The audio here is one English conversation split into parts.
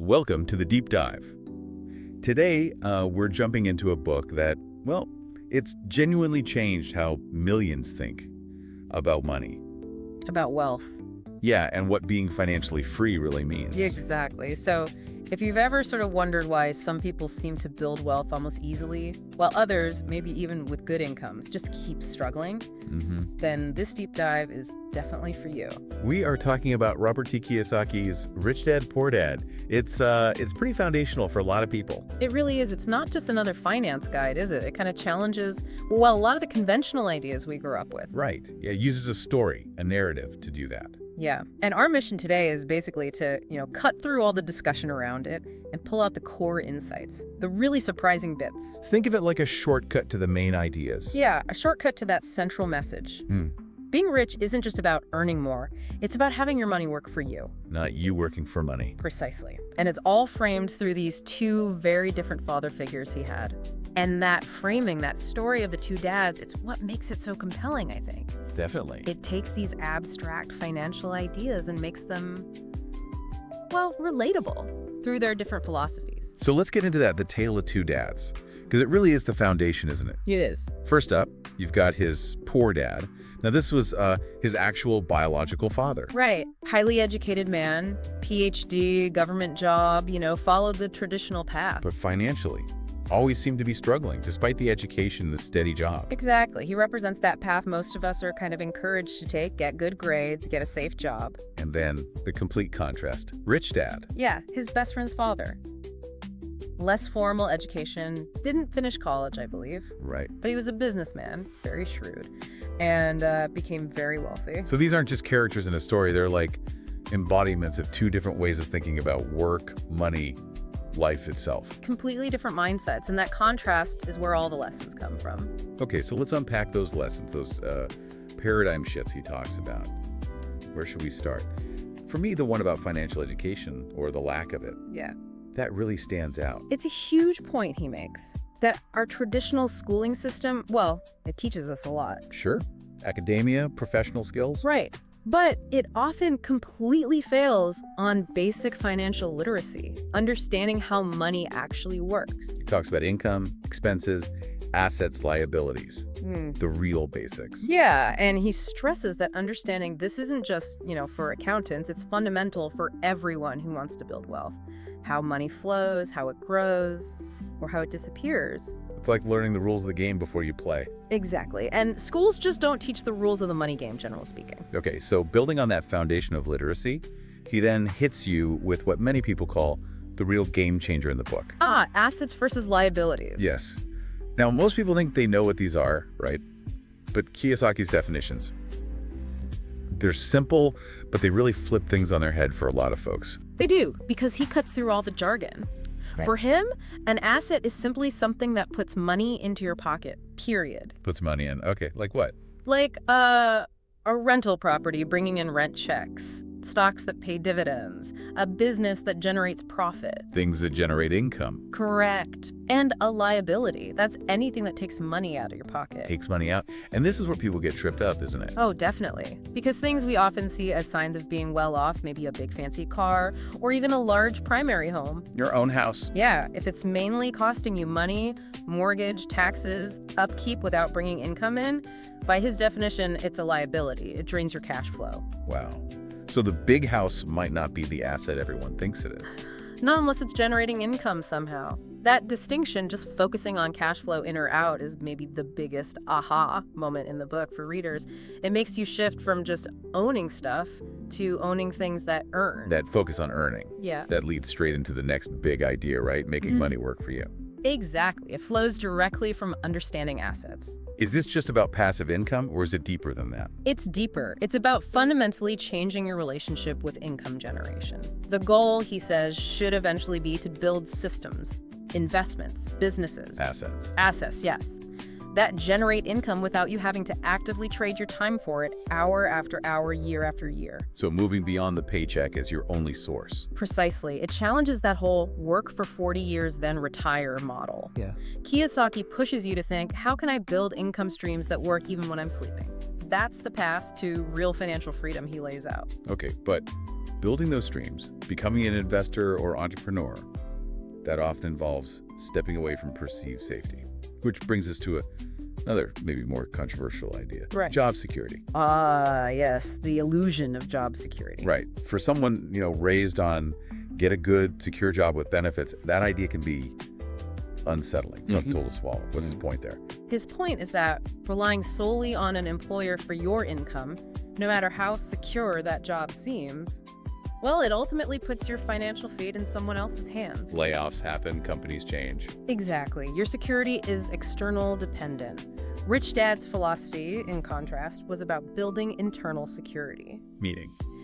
Welcome to the Deep Dive. Today, we're jumping into a book that, well, it's genuinely changed how millions think about money. About wealth. Yeah, and what being financially free really means. Exactly. So if you've ever sort of wondered why some people seem to build wealth almost easily, while others, maybe even with good incomes, just keep struggling, then this deep dive is definitely for you. We are talking about Robert Kiyosaki's Rich Dad, Poor Dad. It's pretty foundational for a lot of people. It really is. It's not just another finance guide, is it? It kind of challenges, well, a lot of the conventional ideas we grew up with. Right. Yeah, it uses a story, a narrative to do that. Yeah. And our mission today is basically to, cut through all the discussion around it and pull out the core insights, the really surprising bits. Think of it like a shortcut to the main ideas. Yeah, a shortcut to that central message. Being rich isn't just about earning more. It's about having your money work for you. Not you working for money. Precisely. And it's all framed through these two very different father figures he had. And that framing, that story of the two dads, it's what makes it so compelling, I think. Definitely. It takes these abstract financial ideas and makes them, well, relatable through their different philosophies. So let's get into that, the tale of two dads. Because it really is the foundation, isn't it? It is. First up, you've got his poor dad. Now, this was his actual biological father. Right. Highly educated man, PhD, government job, followed the traditional path. But financially, always seemed to be struggling, despite the education and the steady job. Exactly. He represents that path most of us are kind of encouraged to take, get good grades, get a safe job. And then the complete contrast, rich dad. Yeah, his best friend's father. Less formal education, didn't finish college, I believe. Right. But he was a businessman, very shrewd, and became very wealthy. So these aren't just characters in a story, they're like embodiments of two different ways of thinking about work, money, life itself. Completely different mindsets, and that contrast is where all the lessons come from. Okay, so let's unpack those lessons, those paradigm shifts he talks about. Where should we start? For me, the one about financial education, or the lack of it, Yeah. that really stands out. It's a huge point he makes, that our traditional schooling system, well, it teaches us a lot. Sure, academia, professional skills. Right. But it often completely fails on basic financial literacy, understanding how money actually works. He talks about income, expenses, assets, liabilities, the real basics. Yeah, and he stresses that understanding this isn't just, for accountants, it's fundamental for everyone who wants to build wealth. How money flows, how it grows, or how it disappears. It's like learning the rules of the game before you play. Exactly. And schools just don't teach the rules of the money game, generally speaking. Okay, so building on that foundation of literacy, he then hits you with what many people call the real game changer in the book. Assets versus liabilities. Yes. Now, most people think they know what these are, right? But Kiyosaki's definitions, they're simple, but they really flip things on their head for a lot of folks. They do, because he cuts through all the jargon. Right. For him, an asset is simply something that puts money into your pocket, period. Puts money in. Okay, like what? Like a rental property bringing in rent checks, stocks that pay dividends, a business that generates profit. Things that generate income. Correct. And a liability. That's anything that takes money out of your pocket. Takes money out. And this is where people get tripped up, isn't it? Oh, definitely. Because things we often see as signs of being well off, maybe a big fancy car, or even a large primary home. Your own house. Yeah, if it's mainly costing you money, mortgage, taxes, upkeep without bringing income in, by his definition, it's a liability. It drains your cash flow. Wow. So the big house might not be the asset everyone thinks it is. Not unless it's generating income somehow. That distinction, just focusing on cash flow in or out, is maybe the biggest aha moment in the book for readers. It makes you shift from just owning stuff to owning things that earn. That focus on earning. Yeah. That leads straight into the next big idea, right? Making money work for you. Exactly. It flows directly from understanding assets. Is this just about passive income, or is it deeper than that? It's deeper. It's about fundamentally changing your relationship with income generation. The goal, he says, should eventually be to build systems, investments, businesses. Assets, yes. That generate income without you having to actively trade your time for it hour after hour, year after year. So moving beyond the paycheck as your only source. Precisely. It challenges that whole work for 40 years, then retire model. Yeah. Kiyosaki pushes you to think, how can I build income streams that work even when I'm sleeping? that's the path to real financial freedom he lays out. Okay, but building those streams, becoming an investor or entrepreneur, that often involves stepping away from perceived safety. Which brings us to another, maybe more controversial idea. Right. Job security. Yes, the illusion of job security. Right. For someone, raised on get a good, secure job with benefits, that idea can be unsettling. It's not told to swallow. What's his point there? His point is that relying solely on an employer for your income, no matter how secure that job seems, well, it ultimately puts your financial fate in someone else's hands. Layoffs happen, companies change. Exactly. Your security is external dependent. Rich Dad's philosophy, in contrast, was about building internal security.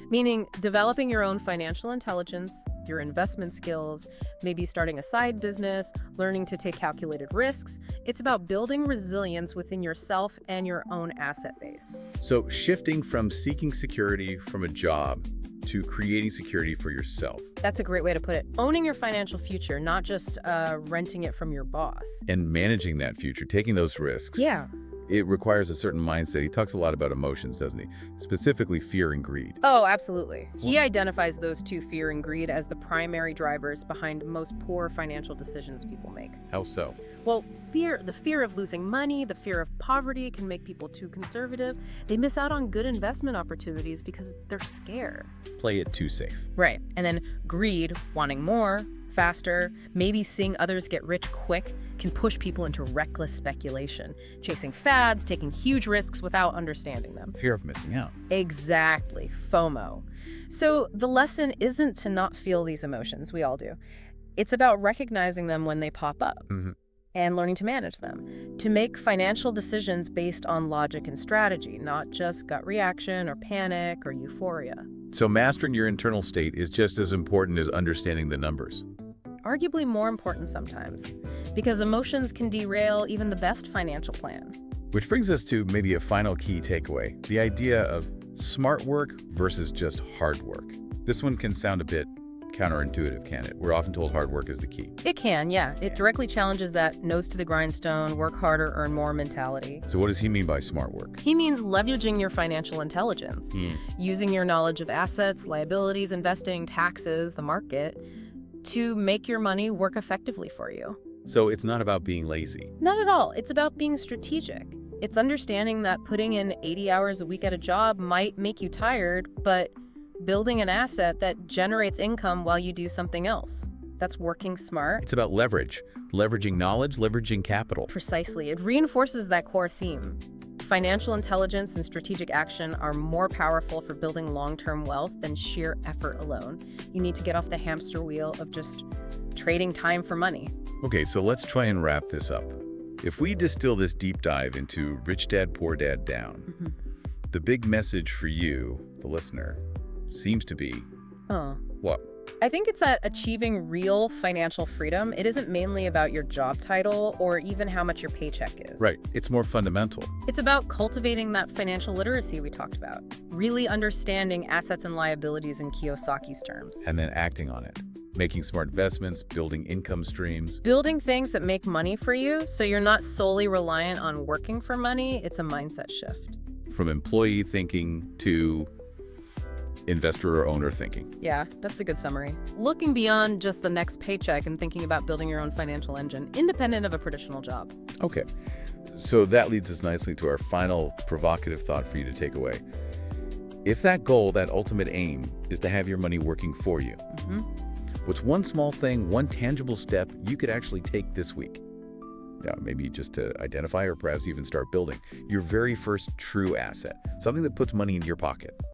Meaning developing your own financial intelligence, your investment skills, maybe starting a side business, learning to take calculated risks. It's about building resilience within yourself and your own asset base. So shifting from seeking security from a job to creating security for yourself. That's a great way to put it. Owning your financial future, not just renting it from your boss. And managing that future, taking those risks. Yeah. It requires a certain mindset. He talks a lot about emotions, doesn't he? Specifically fear and greed. Oh, absolutely. He identifies those two, fear and greed, as the primary drivers behind most poor financial decisions people make. How so? Well, the fear of losing money, the fear of poverty can make people too conservative. They miss out on good investment opportunities because they're scared. Play it too safe. Right. And then greed, wanting more, faster, maybe seeing others get rich quick, can push people into reckless speculation, chasing fads, taking huge risks without understanding them. Fear of missing out. Exactly. FOMO. So the lesson isn't to not feel these emotions. We all do. It's about recognizing them when they pop up. And learning to manage them, to make financial decisions based on logic and strategy, not just gut reaction or panic or euphoria. So mastering your internal state is just as important as understanding the numbers. Arguably more important sometimes, because emotions can derail even the best financial plan. Which brings us to maybe a final key takeaway, the idea of smart work versus just hard work. This one can sound a bit counterintuitive, can it? We're often told hard work is the key. It can, yeah. It directly challenges that nose to the grindstone, work harder, earn more mentality. So what does he mean by smart work? He means leveraging your financial intelligence, using your knowledge of assets, liabilities, investing, taxes, the market, to make your money work effectively for you. So it's not about being lazy. Not at all. It's about being strategic. It's understanding that putting in 80 hours a week at a job might make you tired, but building an asset that generates income while you do something else. That's working smart. It's about leverage. Leveraging knowledge, leveraging capital. Precisely. It reinforces that core theme. Financial intelligence and strategic action are more powerful for building long-term wealth than sheer effort alone. You need to get off the hamster wheel of just trading time for money. Okay, so let's try and wrap this up. If we distill this deep dive into Rich Dad, Poor Dad down, the big message for you, the listener, seems to be, what? I think it's that achieving real financial freedom, it isn't mainly about your job title or even how much your paycheck is. Right. It's more fundamental. It's about cultivating that financial literacy we talked about, really understanding assets and liabilities in Kiyosaki's terms. And then acting on it. Making smart investments, building income streams. Building things that make money for you so you're not solely reliant on working for money. It's a mindset shift. From employee thinking to investor or owner thinking. Yeah, that's a good summary. Looking beyond just the next paycheck and thinking about building your own financial engine, independent of a traditional job. Okay, so that leads us nicely to our final provocative thought for you to take away. If that goal, that ultimate aim, is to have your money working for you, what's one small thing, one tangible step you could actually take this week? Yeah, maybe just to identify or perhaps even start building your very first true asset, something that puts money into your pocket.